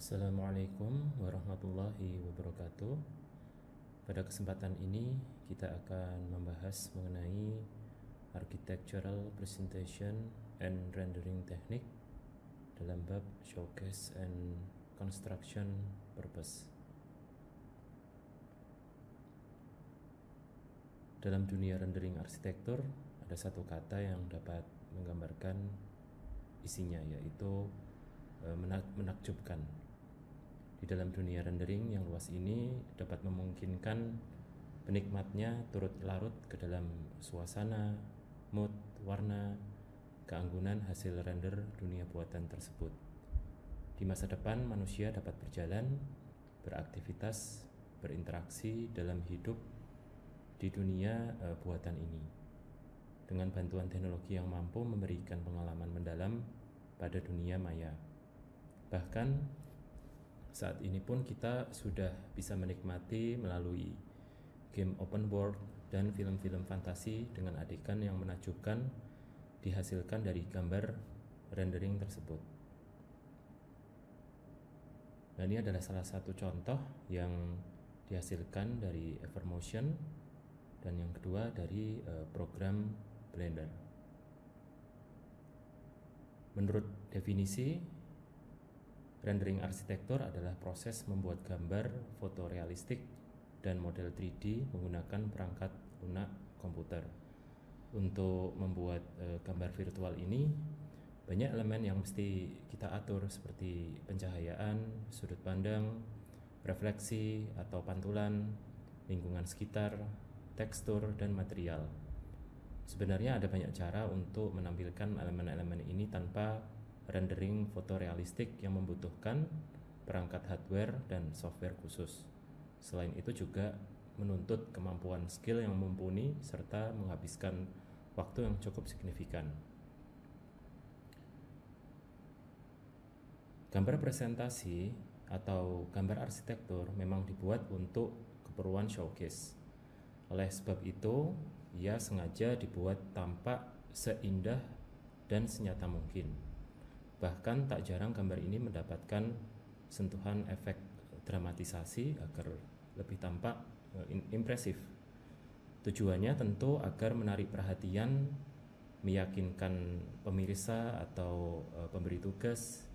Assalamualaikum warahmatullahi wabarakatuh. Pada kesempatan ini kita akan membahas mengenai Architectural Presentation and Rendering Technique dalam bab Showcase and Construction Purpose. Dalam dunia rendering arsitektur, ada satu kata yang dapat menggambarkan isinya, yaitu menakjubkan. Di dalam dunia rendering yang luas ini dapat memungkinkan penikmatnya turut larut ke dalam suasana, mood, warna, keanggunan hasil render dunia buatan tersebut. Di masa depan, manusia dapat berjalan, beraktivitas, berinteraksi dalam hidup di dunia buatan ini dengan bantuan teknologi yang mampu memberikan pengalaman mendalam pada dunia maya. Bahkan saat ini pun kita sudah bisa menikmati melalui game open world dan film-film fantasi dengan adegan yang menakjubkan dihasilkan dari gambar rendering tersebut. Nah, ini adalah salah satu contoh yang dihasilkan dari Evermotion dan yang kedua dari program Blender. Menurut definisi, rendering arsitektur adalah proses membuat gambar fotorealistik dan model 3D menggunakan perangkat lunak komputer. Untuk membuat gambar virtual ini, banyak elemen yang mesti kita atur seperti pencahayaan, sudut pandang, refleksi atau pantulan, lingkungan sekitar, tekstur, dan material. Sebenarnya ada banyak cara untuk menampilkan elemen-elemen ini tanpa rendering fotorealistik yang membutuhkan perangkat hardware dan software khusus. Selain itu juga menuntut kemampuan skill yang mumpuni serta menghabiskan waktu yang cukup signifikan. Gambar presentasi atau gambar arsitektur memang dibuat untuk keperluan showcase. Oleh sebab itu, ia sengaja dibuat tampak seindah dan senyata mungkin. Bahkan tak jarang gambar ini mendapatkan sentuhan efek dramatisasi agar lebih tampak impresif. Tujuannya tentu agar menarik perhatian, meyakinkan pemirsa atau pemberi tugas,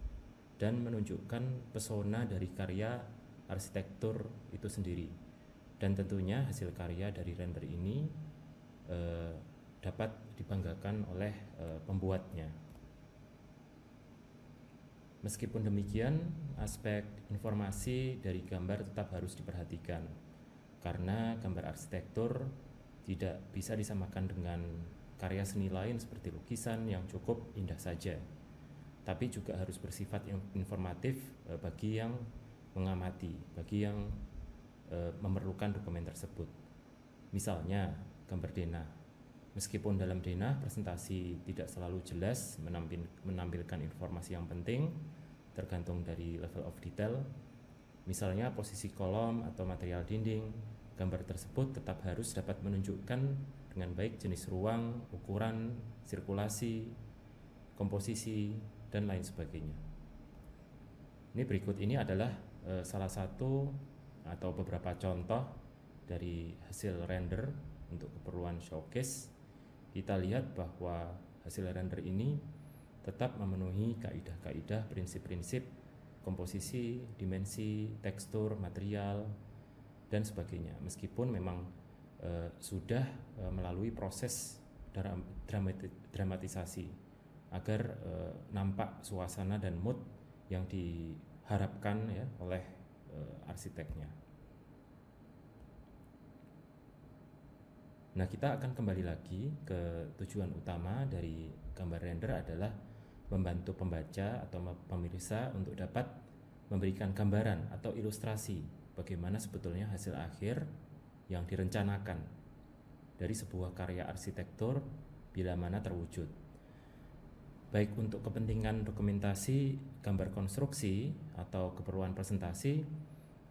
dan menunjukkan pesona dari karya arsitektur itu sendiri. Dan tentunya hasil karya dari render ini dapat dibanggakan oleh pembuatnya. Meskipun demikian, aspek informasi dari gambar tetap harus diperhatikan, karena gambar arsitektur tidak bisa disamakan dengan karya seni lain seperti lukisan yang cukup indah saja, tapi juga harus bersifat informatif bagi yang mengamati, bagi yang memerlukan dokumen tersebut. Misalnya gambar denah. Meskipun dalam denah presentasi tidak selalu jelas menampilkan informasi yang penting tergantung dari level of detail. Misalnya posisi kolom atau material dinding, gambar tersebut tetap harus dapat menunjukkan dengan baik jenis ruang, ukuran, sirkulasi, komposisi, dan lain sebagainya. Ini berikut ini adalah salah satu atau beberapa contoh dari hasil render untuk keperluan showcase. Kita lihat bahwa hasil render ini tetap memenuhi kaidah-kaidah prinsip-prinsip komposisi, dimensi, tekstur, material, dan sebagainya. Meskipun memang sudah melalui proses dramatisasi agar nampak suasana dan mood yang diharapkan ya oleh arsiteknya. Nah, kita akan kembali lagi ke tujuan utama dari gambar render adalah membantu pembaca atau pemirsa untuk dapat memberikan gambaran atau ilustrasi bagaimana sebetulnya hasil akhir yang direncanakan dari sebuah karya arsitektur bila mana terwujud. Baik untuk kepentingan dokumentasi, gambar konstruksi, atau keperluan presentasi,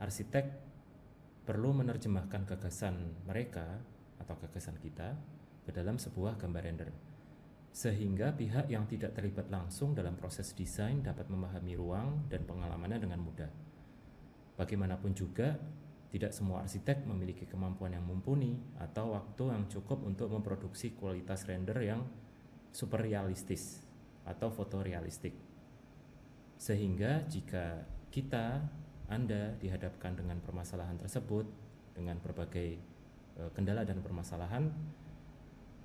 arsitek perlu menerjemahkan gagasan mereka atau gagasan kita ke dalam sebuah gambar render. sehingga pihak yang tidak terlibat langsung dalam proses desain dapat memahami ruang dan pengalamannya dengan mudah. Bagaimanapun juga, tidak semua arsitek memiliki kemampuan yang mumpuni atau waktu yang cukup untuk memproduksi kualitas render yang super realistis atau fotorealistik. Sehingga jika Anda dihadapkan dengan permasalahan tersebut, dengan berbagai kendala dan permasalahan,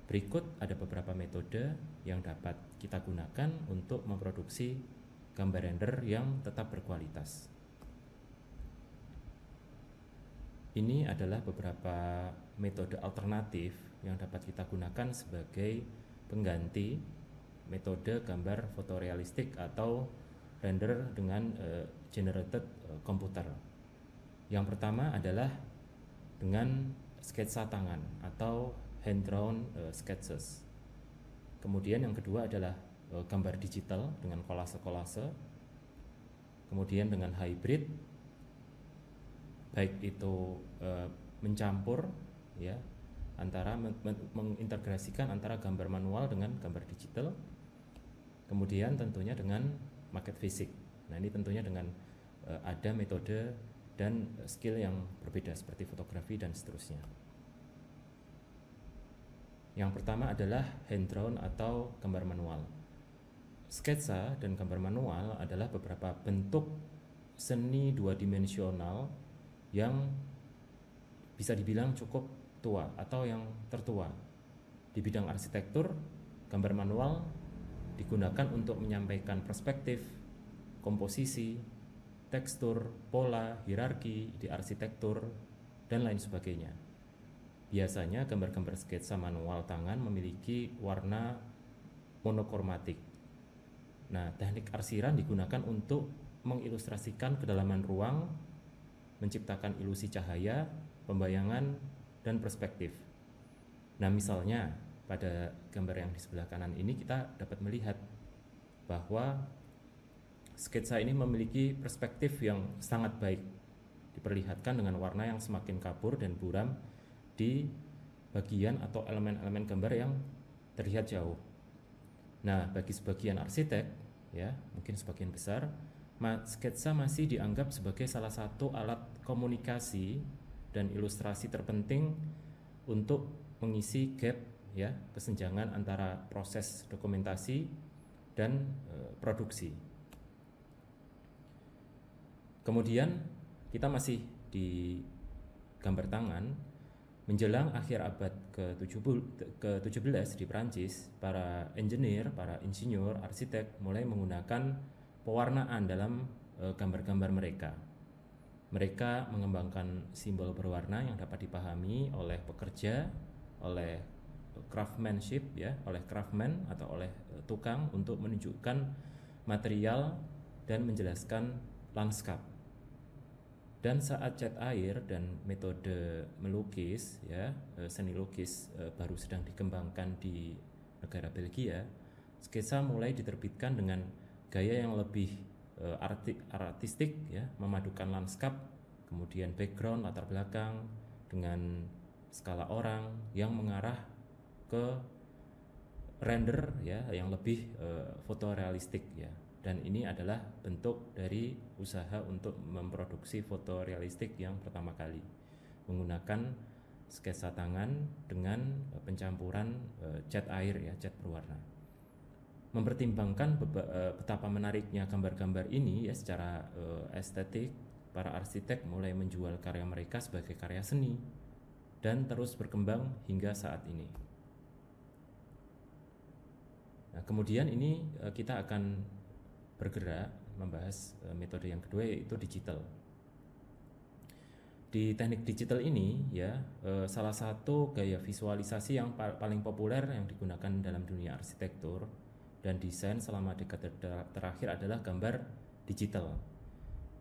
berikut ada beberapa metode yang dapat kita gunakan untuk memproduksi gambar render yang tetap berkualitas. Ini adalah beberapa metode alternatif yang dapat kita gunakan sebagai pengganti metode gambar fotorealistik atau render dengan generated komputer. Yang pertama adalah dengan sketsa tangan atau hand drawn sketches. Kemudian yang kedua adalah gambar digital dengan kolase-kolase. Kemudian dengan hybrid, baik itu mencampur ya antara mengintegrasikan antara gambar manual dengan gambar digital. Kemudian tentunya dengan market fisik. Nah, ini tentunya dengan ada metode dan skill yang berbeda seperti fotografi dan seterusnya. Yang pertama adalah hand drawn atau gambar manual. Sketsa dan gambar manual adalah beberapa bentuk seni dua dimensional yang bisa dibilang cukup tua atau yang tertua. Di bidang arsitektur, gambar manual digunakan untuk menyampaikan perspektif, komposisi, tekstur, pola, hierarki di arsitektur, dan lain sebagainya. Biasanya gambar-gambar sketsa manual tangan memiliki warna monokromatik. Nah, teknik arsiran digunakan untuk mengilustrasikan kedalaman ruang, menciptakan ilusi cahaya, pembayangan, dan perspektif. Nah, misalnya pada gambar yang di sebelah kanan ini kita dapat melihat bahwa sketsa ini memiliki perspektif yang sangat baik, diperlihatkan dengan warna yang semakin kabur dan buram di bagian atau elemen-elemen gambar yang terlihat jauh. Nah, bagi sebagian arsitek, ya mungkin sebagian besar, sketsa masih dianggap sebagai salah satu alat komunikasi dan ilustrasi terpenting untuk mengisi gap ya kesenjangan antara proses dokumentasi dan produksi. Kemudian kita masih di gambar tangan. Menjelang akhir abad ke-17 di Prancis, para engineer, para insinyur, arsitek mulai menggunakan pewarnaan dalam gambar-gambar mereka. Mereka mengembangkan simbol berwarna yang dapat dipahami oleh pekerja, oleh craftsmanship ya, oleh craftsman atau oleh tukang untuk menunjukkan material dan menjelaskan lanskap. Dan saat cat air dan metode melukis ya, seni lukis baru sedang dikembangkan di negara Belgia, sketsa mulai diterbitkan dengan gaya yang lebih artistik ya, memadukan lanskap, kemudian background latar belakang dengan skala orang yang mengarah ke render ya yang lebih fotorealistik ya. Dan ini adalah bentuk dari usaha untuk memproduksi fotorealistik yang pertama kali menggunakan sketsa tangan dengan pencampuran cat air ya, cat berwarna. Mempertimbangkan betapa menariknya gambar-gambar ini ya secara estetik, para arsitek mulai menjual karya mereka sebagai karya seni dan terus berkembang hingga saat ini. Nah, kemudian ini kita akan bergerak membahas metode yang kedua, yaitu digital. Di teknik digital ini ya salah satu gaya visualisasi yang paling populer yang digunakan dalam dunia arsitektur dan desain selama dekade terakhir adalah gambar digital.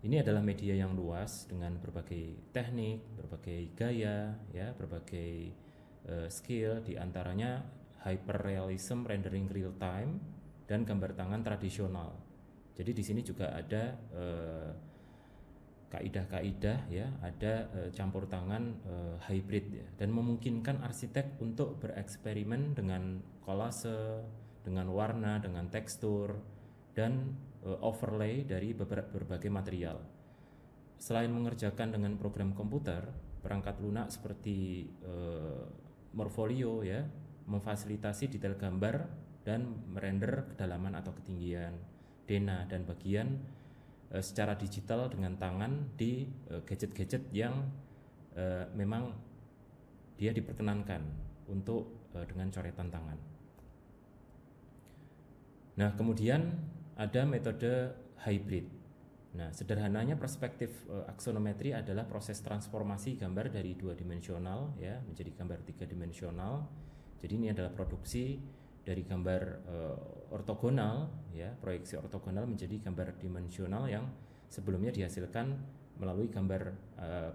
Ini adalah media yang luas dengan berbagai teknik, berbagai gaya ya, berbagai skill, diantaranya hyperrealism rendering real time dan gambar tangan tradisional. Jadi di sini juga ada kaidah-kaidah ya, ada campur tangan hybrid ya, dan memungkinkan arsitek untuk bereksperimen dengan kolase, dengan warna, dengan tekstur, dan overlay dari berbagai material. Selain mengerjakan dengan program komputer, perangkat lunak seperti Morpholio ya memfasilitasi detail gambar dan merender kedalaman atau ketinggian, dena, dan bagian secara digital dengan tangan di gadget-gadget yang memang dia diperkenankan untuk dengan coretan tangan. Nah, kemudian ada metode hybrid. Nah, sederhananya perspektif aksonometri adalah proses transformasi gambar dari 2 dimensional ya menjadi gambar 3 dimensional. Jadi ini adalah produksi dari gambar ortogonal ya, proyeksi ortogonal menjadi gambar dimensional yang sebelumnya dihasilkan melalui gambar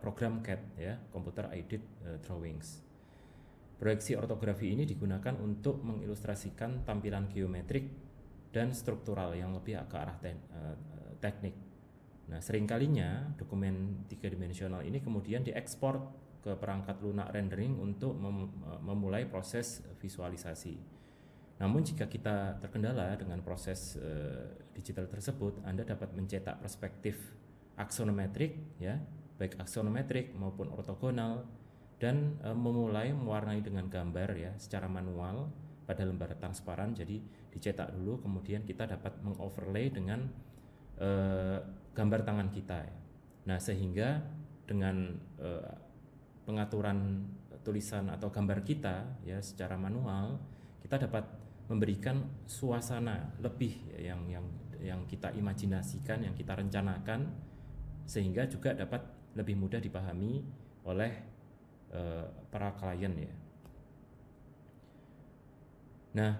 program CAD ya, Computer Aided Drawings. Proyeksi ortografi ini digunakan untuk mengilustrasikan tampilan geometrik dan struktural yang lebih ke arah teknik. Nah, seringkalinya dokumen 3 dimensional ini kemudian diekspor ke perangkat lunak rendering untuk memulai proses visualisasi. Namun jika kita terkendala dengan proses digital tersebut, Anda dapat mencetak perspektif aksonometrik ya, baik aksonometrik maupun ortogonal, dan memulai mewarnai dengan gambar ya secara manual pada lembar transparan. Jadi dicetak dulu, kemudian kita dapat mengoverlay dengan gambar tangan kita ya. Nah, sehingga dengan pengaturan tulisan atau gambar kita ya secara manual, kita dapat memberikan suasana lebih ya, yang kita imajinasikan, yang kita rencanakan, sehingga juga dapat lebih mudah dipahami oleh para klien ya. Nah,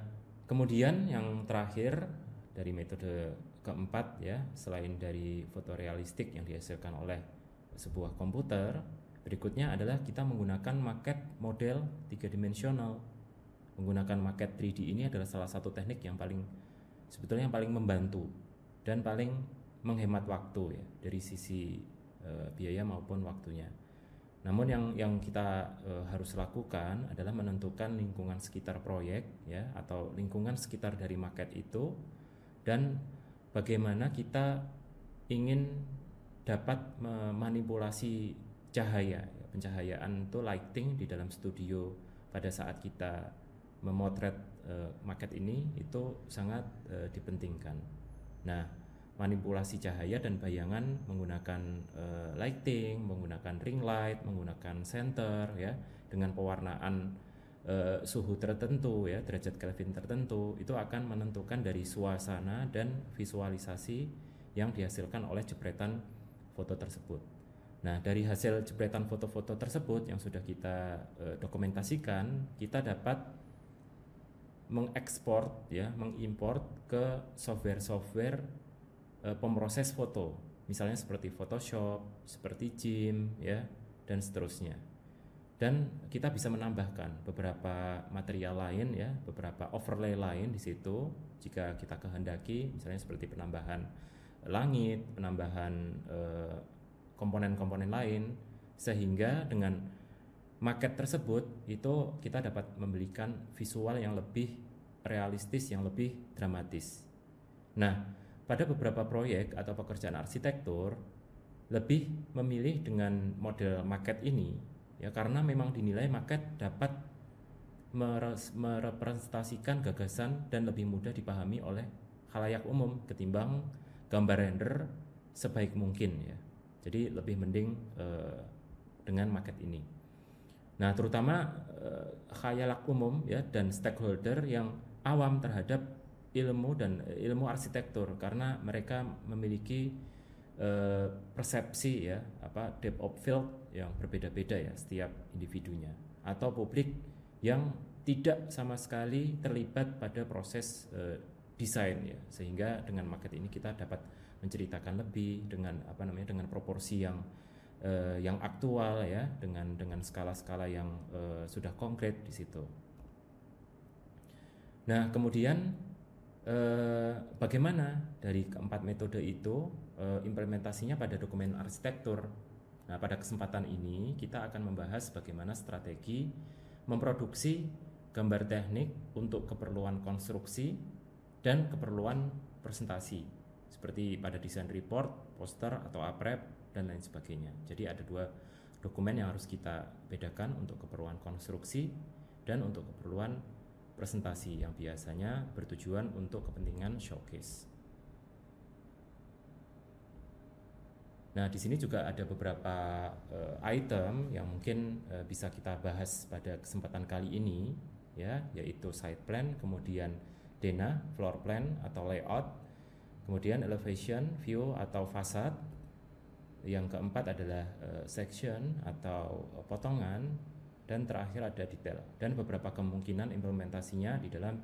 kemudian yang terakhir dari metode keempat ya, selain dari fotorealistik yang dihasilkan oleh sebuah komputer, berikutnya adalah kita menggunakan maket model 3 dimensional. Menggunakan maket 3D ini adalah salah satu teknik yang sebetulnya yang paling membantu dan paling menghemat waktu ya dari sisi biaya maupun waktunya. Namun yang kita harus lakukan adalah menentukan lingkungan sekitar proyek ya, atau lingkungan sekitar dari maket itu, dan bagaimana kita ingin dapat memanipulasi cahaya ya, pencahayaan itu lighting di dalam studio pada saat kita memotret maket ini itu sangat dipentingkan. Nah, manipulasi cahaya dan bayangan menggunakan lighting, menggunakan ring light, menggunakan center ya, dengan pewarnaan suhu tertentu ya, derajat Kelvin tertentu, itu akan menentukan dari suasana dan visualisasi yang dihasilkan oleh jepretan foto tersebut. Nah, dari hasil jepretan foto-foto tersebut yang sudah kita dokumentasikan, kita dapat mengekspor ya, mengimport ke software-software pemroses foto, misalnya seperti Photoshop, seperti GIMP ya, dan seterusnya. Dan kita bisa menambahkan beberapa material lain ya, beberapa overlay lain di situ jika kita kehendaki, misalnya seperti penambahan langit, penambahan komponen-komponen lain, sehingga dengan maket tersebut itu kita dapat memberikan visual yang lebih realistis, yang lebih dramatis. Nah, pada beberapa proyek atau pekerjaan arsitektur lebih memilih dengan model maket ini ya, karena memang dinilai maket dapat merepresentasikan gagasan dan lebih mudah dipahami oleh khalayak umum ketimbang gambar render sebaik mungkin ya. Jadi lebih mending dengan maket ini. Nah, terutama khalayak umum ya dan stakeholder yang awam terhadap ilmu arsitektur, karena mereka memiliki persepsi ya, depth of field yang berbeda-beda ya setiap individunya, atau publik yang tidak sama sekali terlibat pada proses desain ya, sehingga dengan maket ini kita dapat menceritakan lebih dengan dengan proporsi yang aktual ya, dengan skala-skala yang sudah konkret di situ. Nah, kemudian bagaimana dari keempat metode itu implementasinya pada dokumen arsitektur. Nah, pada kesempatan ini kita akan membahas bagaimana strategi memproduksi gambar teknik untuk keperluan konstruksi dan keperluan presentasi seperti pada desain report, poster atau aprep dan lain sebagainya. Jadi ada dua dokumen yang harus kita bedakan untuk keperluan konstruksi dan untuk keperluan presentasi yang biasanya bertujuan untuk kepentingan showcase. Nah, di sini juga ada beberapa item yang mungkin bisa kita bahas pada kesempatan kali ini, ya, yaitu site plan, kemudian DENA, floor plan atau layout, kemudian elevation, view atau fasad. Yang keempat adalah section atau potongan, dan terakhir ada detail dan beberapa kemungkinan implementasinya di dalam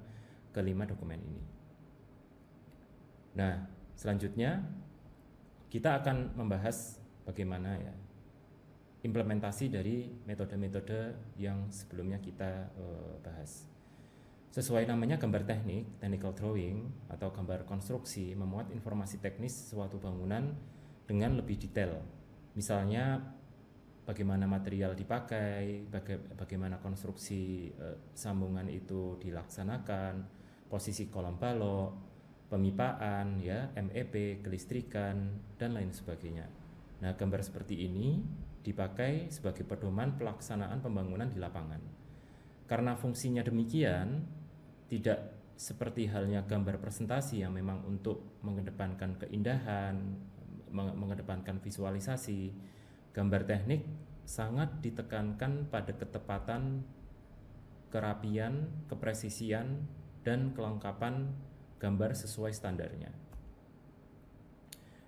kelima dokumen ini. Nah, selanjutnya kita akan membahas bagaimana ya implementasi dari metode-metode yang sebelumnya kita bahas. Sesuai namanya, gambar teknik, technical drawing atau gambar konstruksi memuat informasi teknis suatu bangunan dengan lebih detail. Misalnya bagaimana material dipakai, bagaimana konstruksi sambungan itu dilaksanakan, posisi kolom balok, pemipaan, ya, MEP, kelistrikan, dan lain sebagainya. Nah, gambar seperti ini dipakai sebagai pedoman pelaksanaan pembangunan di lapangan. Karena fungsinya demikian, tidak seperti halnya gambar presentasi yang memang untuk mengedepankan keindahan, mengedepankan visualisasi. Gambar teknik sangat ditekankan pada ketepatan, kerapian, kepresisian, dan kelengkapan gambar sesuai standarnya.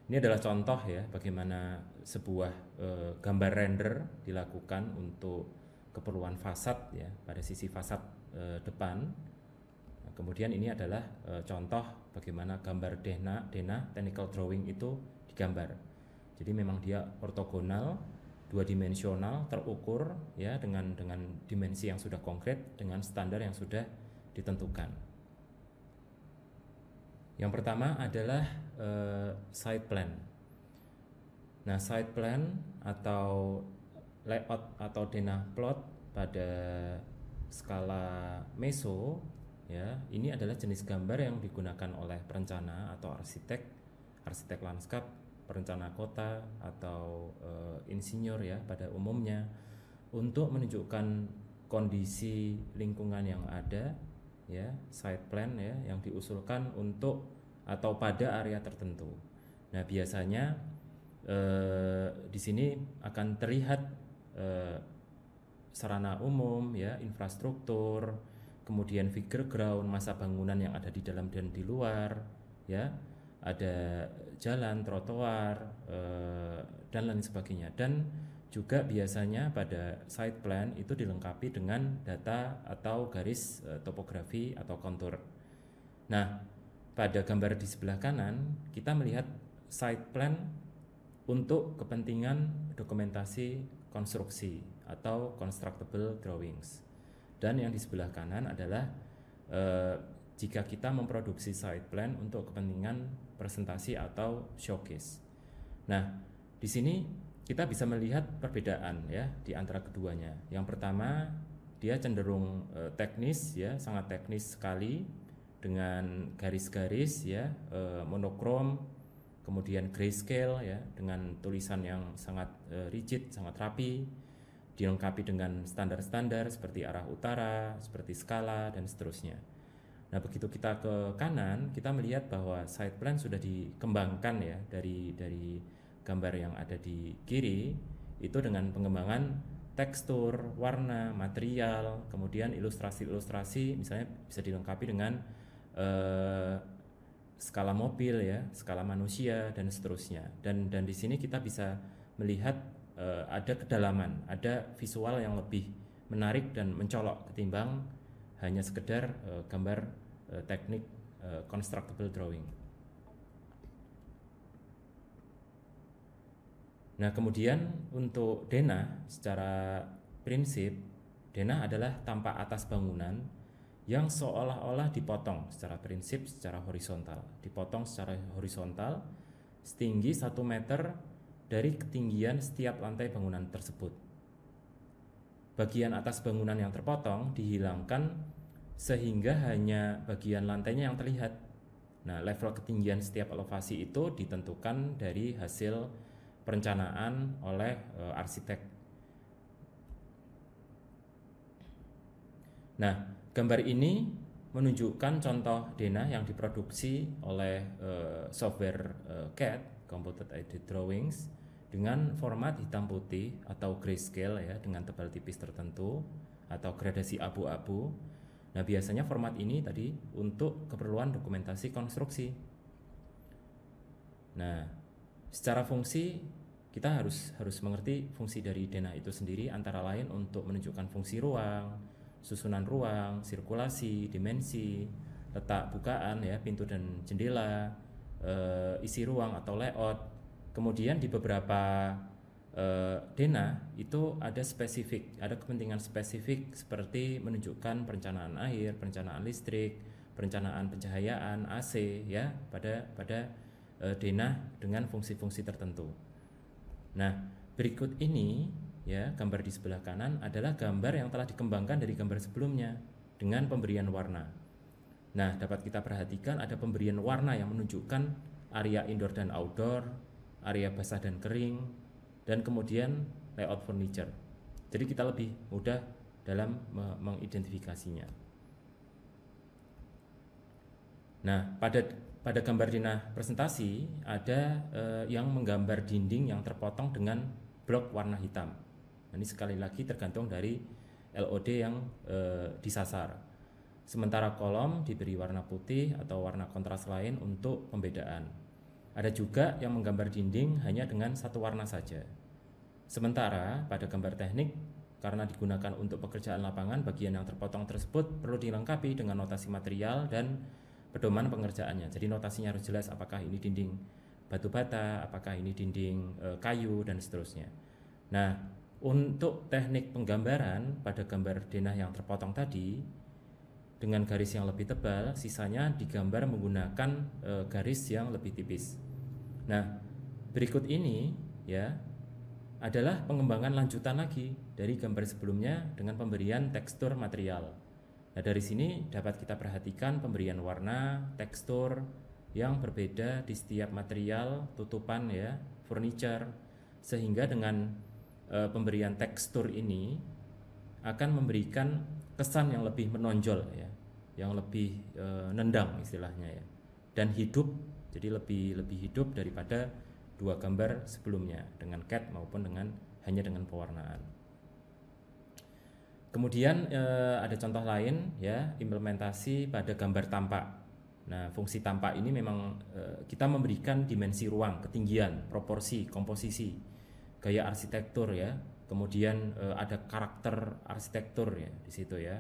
Ini adalah contoh ya bagaimana sebuah gambar render dilakukan untuk keperluan fasad ya pada sisi fasad depan. Nah, kemudian ini adalah contoh bagaimana gambar DENA technical drawing itu digambar. Jadi memang dia ortogonal, dua dimensional, terukur ya dengan dimensi yang sudah konkret, dengan standar yang sudah ditentukan. Yang pertama adalah site plan. Nah, site plan atau layout atau DENA plot pada skala meso ya, ini adalah jenis gambar yang digunakan oleh perencana atau arsitek lanskap, perencana kota atau insinyur ya pada umumnya untuk menunjukkan kondisi lingkungan yang ada ya, site plan ya yang diusulkan untuk atau pada area tertentu. Nah, biasanya di sini akan terlihat sarana umum ya, infrastruktur, kemudian figure ground, masa bangunan yang ada di dalam dan di luar ya, ada jalan, trotoar dan lain sebagainya. Dan juga biasanya pada site plan itu dilengkapi dengan data atau garis topografi atau kontur. Nah, pada gambar di sebelah kanan kita melihat site plan untuk kepentingan dokumentasi konstruksi atau constructible drawings. Dan yang di sebelah kanan adalah jika kita memproduksi site plan untuk kepentingan presentasi atau showcase. Nah, di sini kita bisa melihat perbedaan ya di antara keduanya. Yang pertama, dia cenderung teknis ya, sangat teknis sekali dengan garis-garis ya, monokrom, kemudian grayscale ya dengan tulisan yang sangat rigid, sangat rapi, dilengkapi dengan standar-standar seperti arah utara, seperti skala dan seterusnya. Nah, begitu kita ke kanan, kita melihat bahwa site plan sudah dikembangkan ya dari gambar yang ada di kiri itu dengan pengembangan tekstur, warna, material, kemudian ilustrasi-ilustrasi misalnya bisa dilengkapi dengan skala mobil ya, skala manusia dan seterusnya. Dan di sini kita bisa melihat ada kedalaman, ada visual yang lebih menarik dan mencolok ketimbang hanya sekedar gambar teknik constructible drawing. Nah, kemudian untuk DENA secara prinsip, DENA adalah tampak atas bangunan yang seolah-olah dipotong secara prinsip secara horizontal, dipotong secara horizontal setinggi 1 meter dari ketinggian setiap lantai bangunan tersebut. Bagian atas bangunan yang terpotong dihilangkan sehingga hanya bagian lantainya yang terlihat. Nah, level ketinggian setiap elevasi itu ditentukan dari hasil perencanaan oleh arsitek. Nah, gambar ini menunjukkan contoh denah yang diproduksi oleh software CAD, Computer Aided Drawings, dengan format hitam putih atau grayscale ya, dengan tebal tipis tertentu atau gradasi abu-abu. Nah, biasanya format ini tadi untuk keperluan dokumentasi konstruksi. Nah, secara fungsi kita harus mengerti fungsi dari denah itu sendiri, antara lain untuk menunjukkan fungsi ruang, susunan ruang, sirkulasi, dimensi, letak bukaan ya, pintu dan jendela, isi ruang atau layout. Kemudian di beberapa denah itu ada spesifik, ada kepentingan spesifik seperti menunjukkan perencanaan air, perencanaan listrik, perencanaan pencahayaan, AC ya, pada denah dengan fungsi-fungsi tertentu. Nah, berikut ini ya, gambar di sebelah kanan adalah gambar yang telah dikembangkan dari gambar sebelumnya dengan pemberian warna. Nah, dapat kita perhatikan ada pemberian warna yang menunjukkan area indoor dan outdoor, area basah dan kering, dan kemudian layout furniture. Jadi kita lebih mudah dalam mengidentifikasinya. Nah, pada gambar denah presentasi ada yang menggambar dinding yang terpotong dengan blok warna hitam. Ini sekali lagi tergantung dari LOD yang disasar. Sementara kolom diberi warna putih atau warna kontras lain untuk pembedaan. Ada juga yang menggambar dinding hanya dengan satu warna saja. Sementara pada gambar teknik, karena digunakan untuk pekerjaan lapangan, bagian yang terpotong tersebut perlu dilengkapi dengan notasi material dan pedoman pengerjaannya. Jadi notasinya harus jelas, apakah ini dinding batu bata, apakah ini dinding kayu, dan seterusnya. Nah, untuk teknik penggambaran pada gambar denah yang terpotong tadi, dengan garis yang lebih tebal, sisanya digambar menggunakan garis yang lebih tipis. Nah, berikut ini ya adalah pengembangan lanjutan lagi dari gambar sebelumnya dengan pemberian tekstur material. Nah, dari sini dapat kita perhatikan pemberian warna, tekstur yang berbeda di setiap material, tutupan ya, furniture, sehingga dengan pemberian tekstur ini akan memberikan kesan yang lebih menonjol ya, yang lebih nendang istilahnya ya, dan hidup, jadi lebih hidup daripada dua gambar sebelumnya dengan CAD maupun hanya dengan pewarnaan. Kemudian ada contoh lain ya, implementasi pada gambar tampak. Nah, fungsi tampak ini memang kita memberikan dimensi ruang, ketinggian, proporsi, komposisi, gaya arsitektur ya. Kemudian ada karakter arsitektur ya di situ ya,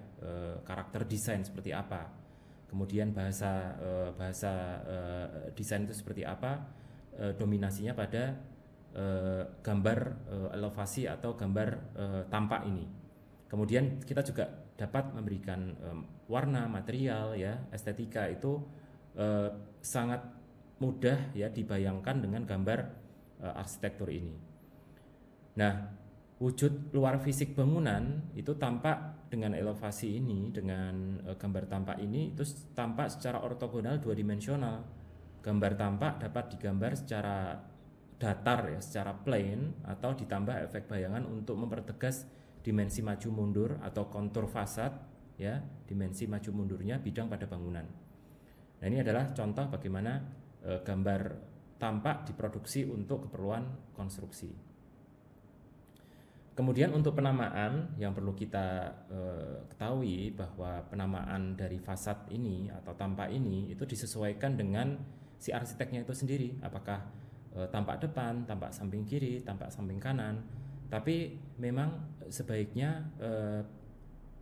karakter desain seperti apa. Kemudian bahasa desain itu seperti apa, dominasinya pada gambar elevasi atau gambar tampak ini. Kemudian kita juga dapat memberikan warna, material ya, estetika itu sangat mudah ya dibayangkan dengan gambar arsitektur ini. Nah, wujud luar fisik bangunan itu tampak dengan elevasi ini, dengan gambar tampak ini itu tampak secara ortogonal dua dimensional. Gambar tampak dapat digambar secara datar ya, secara plane, atau ditambah efek bayangan untuk mempertegas dimensi maju mundur atau kontur fasad ya, dimensi maju mundurnya bidang pada bangunan. Nah, ini adalah contoh bagaimana gambar tampak diproduksi untuk keperluan konstruksi. Kemudian untuk penamaan yang perlu kita ketahui bahwa penamaan dari fasad ini atau tampak ini itu disesuaikan dengan si arsiteknya itu sendiri, apakah tampak depan, tampak samping kiri, tampak samping kanan. Tapi memang sebaiknya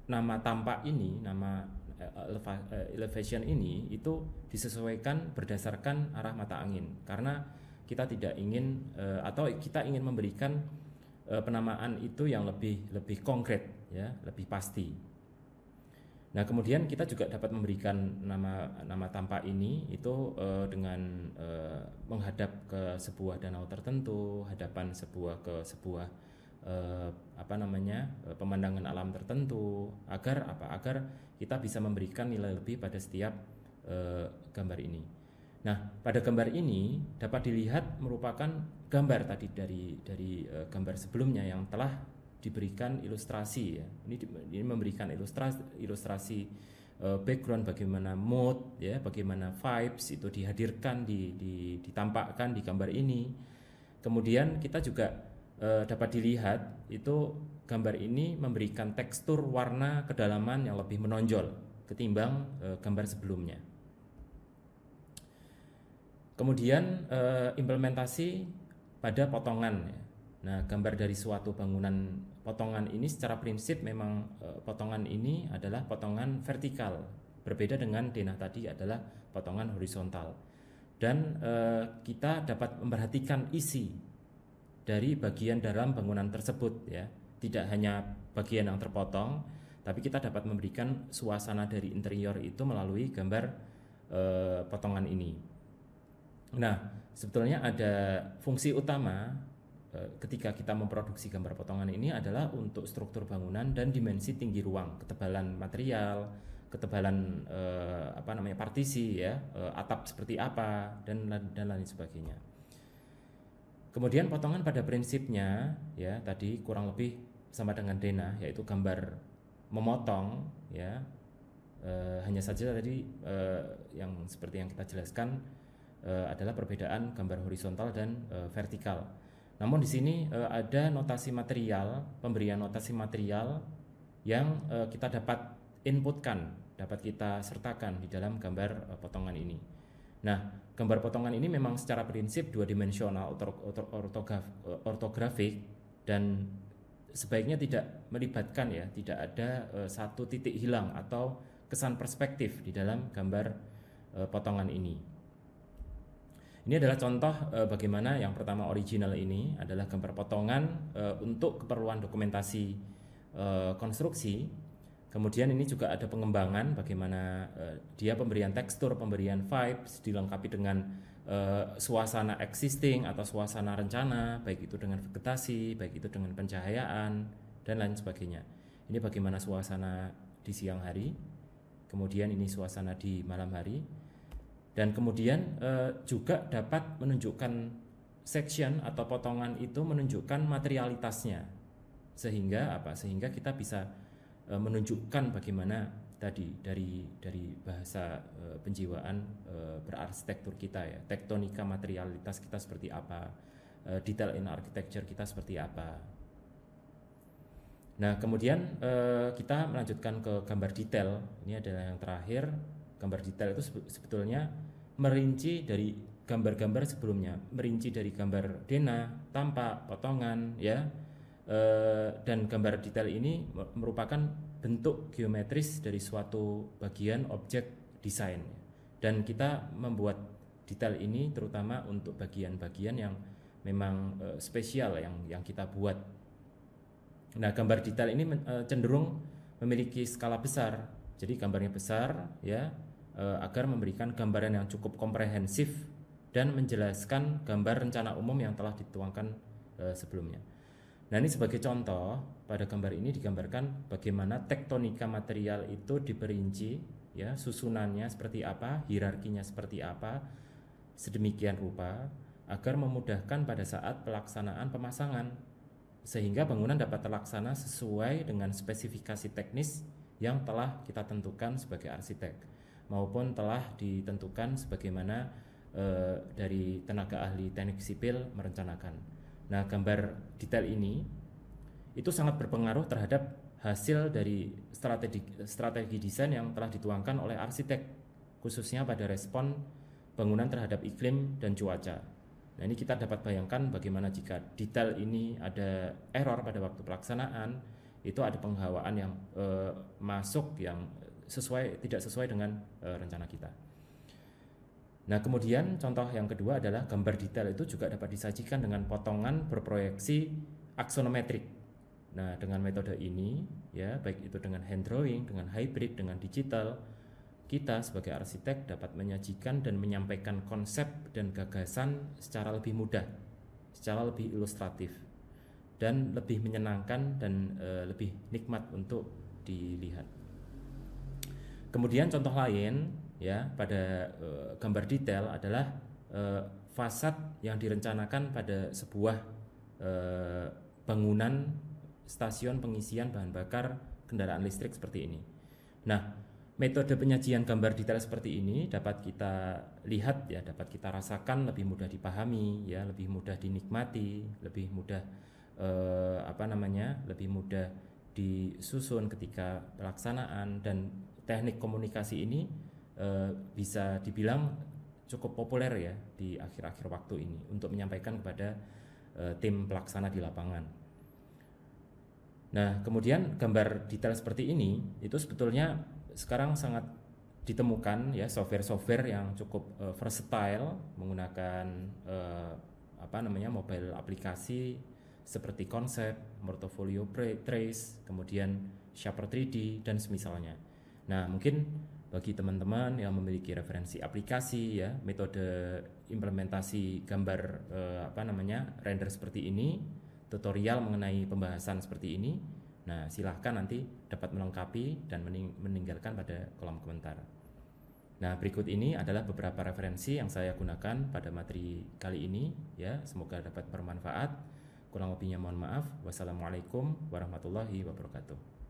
nama tampak ini, nama elevation ini itu disesuaikan berdasarkan arah mata angin, karena kita tidak ingin atau kita ingin memberikan penamaan itu yang lebih konkret ya, lebih pasti. Nah, kemudian kita juga dapat memberikan nama tampak ini itu dengan menghadap ke sebuah danau tertentu, hadapan ke sebuah pemandangan alam tertentu, agar kita bisa memberikan nilai lebih pada setiap gambar ini. Nah, pada gambar ini dapat dilihat merupakan gambar tadi dari gambar sebelumnya yang telah diberikan ilustrasi ya. Ini memberikan ilustrasi background, bagaimana mood ya, bagaimana vibes itu dihadirkan, ditampakkan di gambar ini. Kemudian kita juga dapat dilihat itu gambar ini memberikan tekstur warna kedalaman yang lebih menonjol ketimbang gambar sebelumnya. Kemudian implementasi pada potongan ya. Nah, gambar dari suatu bangunan potongan ini secara prinsip memang potongan ini adalah potongan vertikal, berbeda dengan denah tadi adalah potongan horizontal. Dan kita dapat memperhatikan isi dari bagian dalam bangunan tersebut ya, tidak hanya bagian yang terpotong, tapi kita dapat memberikan suasana dari interior itu melalui gambar potongan ini. Nah, sebetulnya ada fungsi utama ketika kita memproduksi gambar potongan ini adalah untuk struktur bangunan dan dimensi tinggi ruang, ketebalan material, ketebalan partisi ya, atap seperti apa dan lain sebagainya. Kemudian potongan pada prinsipnya ya tadi kurang lebih sama dengan denah, yaitu gambar memotong ya. Hanya saja tadi yang seperti yang kita jelaskan adalah perbedaan gambar horizontal dan vertikal. Namun di sini ada notasi material, pemberian notasi material yang kita dapat inputkan, dapat kita sertakan di dalam gambar potongan ini. Nah, gambar potongan ini memang secara prinsip dua dimensional, ortografik, dan sebaiknya tidak melibatkan ya, tidak ada satu titik hilang atau kesan perspektif di dalam gambar potongan ini. Ini adalah contoh bagaimana yang pertama original ini adalah gambar potongan untuk keperluan dokumentasi konstruksi. Kemudian ini juga ada pengembangan bagaimana dia pemberian tekstur, pemberian vibes dilengkapi dengan suasana existing atau suasana rencana, baik itu dengan vegetasi, baik itu dengan pencahayaan dan lain sebagainya. Ini bagaimana suasana di siang hari, kemudian ini suasana di malam hari. Dan kemudian juga dapat menunjukkan section atau potongan itu menunjukkan materialitasnya, sehingga kita bisa menunjukkan bagaimana tadi dari bahasa penjiwaan berarsitektur kita ya, tektonika materialitas kita seperti apa, detail in architecture kita seperti apa. Nah, kemudian kita melanjutkan ke gambar detail. Ini adalah yang terakhir. Gambar detail itu sebetulnya merinci dari gambar-gambar sebelumnya, merinci dari gambar denah, tampak, potongan, ya, dan gambar detail ini merupakan bentuk geometris dari suatu bagian objek desain. Dan kita membuat detail ini terutama untuk bagian-bagian yang memang spesial yang kita buat. Nah, gambar detail ini cenderung memiliki skala besar, jadi gambarnya besar, ya. Agar memberikan gambaran yang cukup komprehensif dan menjelaskan gambar rencana umum yang telah dituangkan sebelumnya. Nah, ini sebagai contoh, pada gambar ini digambarkan bagaimana tektonika material itu diperinci, ya, susunannya seperti apa, hierarkinya seperti apa, sedemikian rupa agar memudahkan pada saat pelaksanaan pemasangan, sehingga bangunan dapat terlaksana sesuai dengan spesifikasi teknis yang telah kita tentukan sebagai arsitek, maupun telah ditentukan sebagaimana dari tenaga ahli teknik sipil merencanakan. Nah, gambar detail ini itu sangat berpengaruh terhadap hasil dari strategi desain yang telah dituangkan oleh arsitek, khususnya pada respon bangunan terhadap iklim dan cuaca. Nah, ini kita dapat bayangkan bagaimana jika detail ini ada error pada waktu pelaksanaan, itu ada penghawaan yang masuk yang tidak sesuai dengan rencana kita. Nah, kemudian contoh yang kedua adalah gambar detail itu juga dapat disajikan dengan potongan berproyeksi aksonometrik. Nah, dengan metode ini, ya, baik itu dengan hand drawing, dengan hybrid, dengan digital, kita sebagai arsitek dapat menyajikan dan menyampaikan konsep dan gagasan secara lebih mudah, secara lebih ilustratif. dan lebih menyenangkan dan lebih nikmat untuk dilihat. Kemudian contoh lain ya pada gambar detail adalah fasad yang direncanakan pada sebuah bangunan stasiun pengisian bahan bakar kendaraan listrik seperti ini. Nah, metode penyajian gambar detail seperti ini dapat kita lihat ya, dapat kita rasakan, lebih mudah dipahami ya, lebih mudah dinikmati, lebih mudah lebih mudah disusun ketika pelaksanaan, dan teknik komunikasi ini bisa dibilang cukup populer ya di akhir-akhir waktu ini untuk menyampaikan kepada tim pelaksana di lapangan. Nah, kemudian gambar detail seperti ini itu sebetulnya sekarang sangat ditemukan ya, software-software yang cukup versatile menggunakan mobile aplikasi seperti Konsep, Portfolio Trace, kemudian Shaper 3D dan semisalnya. Nah, mungkin bagi teman-teman yang memiliki referensi aplikasi ya, metode implementasi gambar render seperti ini, tutorial mengenai pembahasan seperti ini, nah silahkan nanti dapat melengkapi dan meninggalkan pada kolom komentar. Nah, berikut ini adalah beberapa referensi yang saya gunakan pada materi kali ini ya, semoga dapat bermanfaat. Kurang lebihnya mohon maaf. Wassalamualaikum warahmatullahi wabarakatuh.